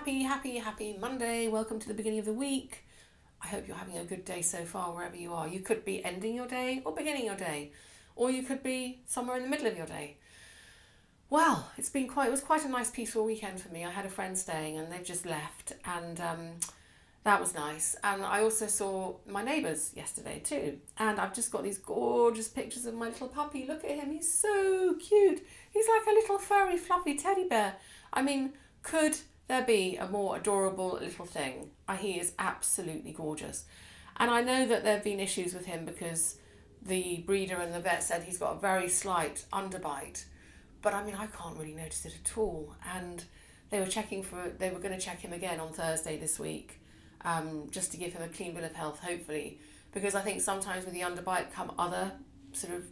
Happy Monday. Welcome to the beginning of the week. I hope you're having a good day so far, wherever you are. You could be ending your day or beginning your day, or you could be somewhere in the middle of your day. Well, it was quite a nice peaceful weekend for me. I had a friend staying and they've just left, and that was nice. And I also saw my neighbours yesterday too. And I've just got these gorgeous pictures of my little puppy. Look at him, he's so cute. He's like a little furry, fluffy teddy bear. I mean, could there be a more adorable little thing? He is absolutely gorgeous. And I know that there have been issues with him because the breeder and the vet said he's got a very slight underbite. But I mean, I can't really notice it at all. And they were going to check him again on Thursday this week, just to give him a clean bill of health, hopefully. Because I think sometimes with the underbite come other sort of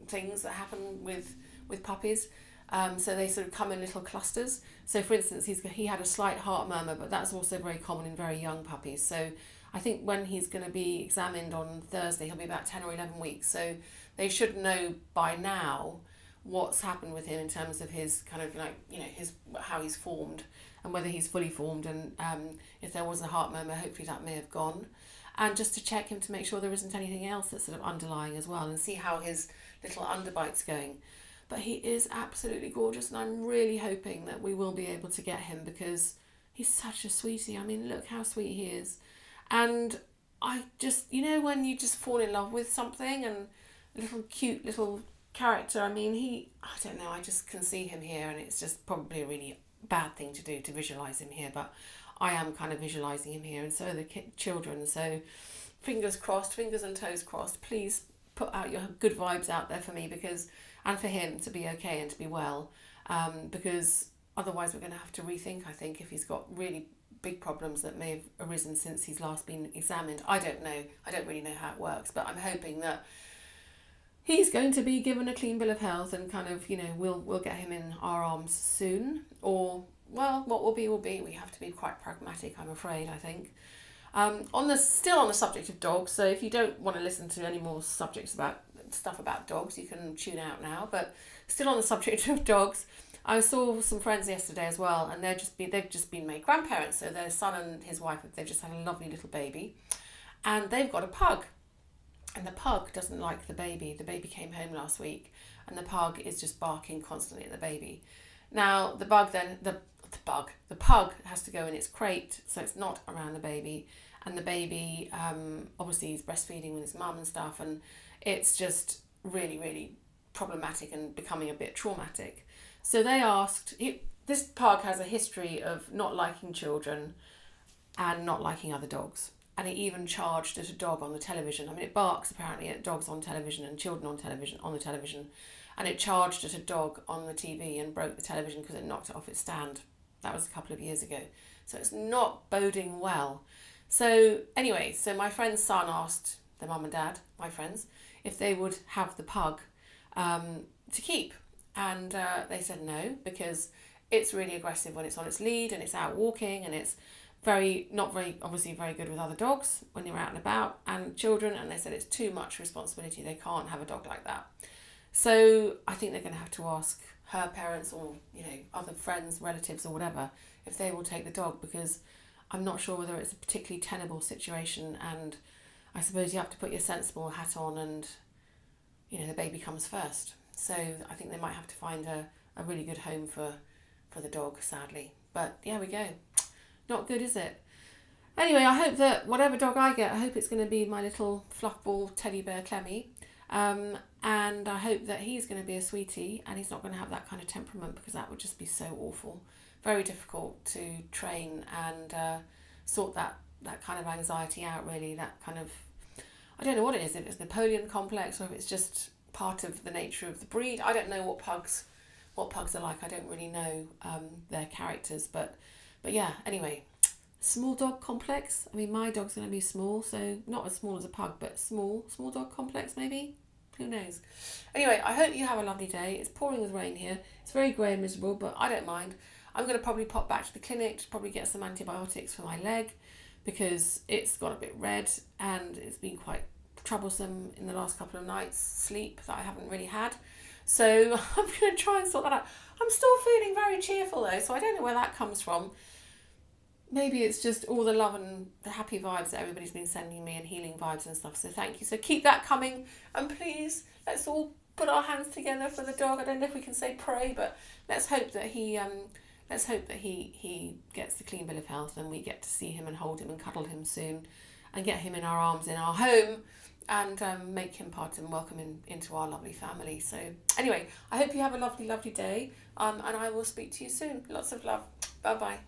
things that happen with puppies. So they sort of come in little clusters. So for instance, he had a slight heart murmur, but that's also very common in very young puppies. So I think when he's going to be examined on Thursday, he'll be about 10 or 11 weeks. So they should know by now what's happened with him in terms of his kind of how he's formed and whether he's fully formed, and if there was a heart murmur, hopefully that may have gone. And just to check him to make sure there isn't anything else that's sort of underlying as well, and see how his little underbite's going. But he is absolutely gorgeous, and I'm really hoping that we will be able to get him because he's such a sweetie. I mean, look how sweet he is. And I just, when you just fall in love with something and a little cute little character, I mean, I don't know, I just can see him here, and it's just probably a really bad thing to do to visualise him here, but I am kind of visualising him here, and so are the children. So fingers crossed, fingers and toes crossed. Please put out your good vibes out there for me, and for him to be okay and to be well, because otherwise we're going to have to rethink, I think, if he's got really big problems that may have arisen since he's last been examined. I don't know. I don't really know how it works, but I'm hoping that he's going to be given a clean bill of health and kind of, we'll get him in our arms soon. Or, well, what will be will be. We have to be quite pragmatic, I'm afraid, I think. Still on the subject of dogs, so if you don't want to listen to any more stuff about dogs, you can tune out now. But still on the subject of dogs, I saw some friends yesterday as well, and they've just been made grandparents. So their son and his wife, they've just had a lovely little baby, and they've got a pug. And the pug doesn't like the baby. The baby came home last week, and the pug is just barking constantly at the baby. Now the pug has to go in its crate, so it's not around the baby. And the baby, obviously, is breastfeeding with his mum and stuff, and it's just really, really problematic and becoming a bit traumatic. So they asked. This pug has a history of not liking children and not liking other dogs. And it even charged at a dog on the television. I mean, it barks apparently at dogs on television and children on the television. And it charged at a dog on the TV and broke the television because it knocked it off its stand. That was a couple of years ago. So it's not boding well. So anyway, my friend's son asked their mum and dad, my friends, if they would have the pug to keep. And they said no, because it's really aggressive when it's on its lead and it's out walking, and it's not very good with other dogs when you're out and about and children, and they said it's too much responsibility. They can't have a dog like that. So I think they're going to have to ask her parents or other friends, relatives or whatever, if they will take the dog, because I'm not sure whether it's a particularly tenable situation. And I suppose you have to put your sensible hat on, and the baby comes first. So I think they might have to find a really good home for the dog, sadly. But there we go. Not good, is it? Anyway, I hope that whatever dog I get, I hope it's going to be my little fluffball teddy bear Clemmy. And I hope that he's going to be a sweetie and he's not going to have that kind of temperament, because that would just be so awful. Very difficult to train and sort that kind of anxiety out, really. That kind of, I don't know what it is, if it's Napoleon complex or if it's just part of the nature of the breed. I don't know what pugs are like. I don't really know their characters, but yeah, anyway, small dog complex. I mean, my dog's going to be small, so not as small as a pug, but small dog complex maybe. Who knows? Anyway, I hope you have a lovely day. It's pouring with rain here. It's very grey and miserable, but I don't mind. I'm going to probably pop back to the clinic to probably get some antibiotics for my leg, because it's got a bit red and it's been quite troublesome in the last couple of nights' sleep that I haven't really had. So I'm going to try and sort that out. I'm still feeling very cheerful though, so I don't know where that comes from. maybe it's just all the love and the happy vibes that everybody's been sending me and healing vibes and stuff. So thank you. So keep that coming, and please let's all put our hands together for the dog. I don't know if we can say pray, but let's hope that he gets the clean bill of health, and we get to see him and hold him and cuddle him soon, and get him in our arms in our home, and make him part and welcome him into our lovely family. So anyway, I hope you have a lovely, lovely day, and I will speak to you soon. Lots of love. Bye bye.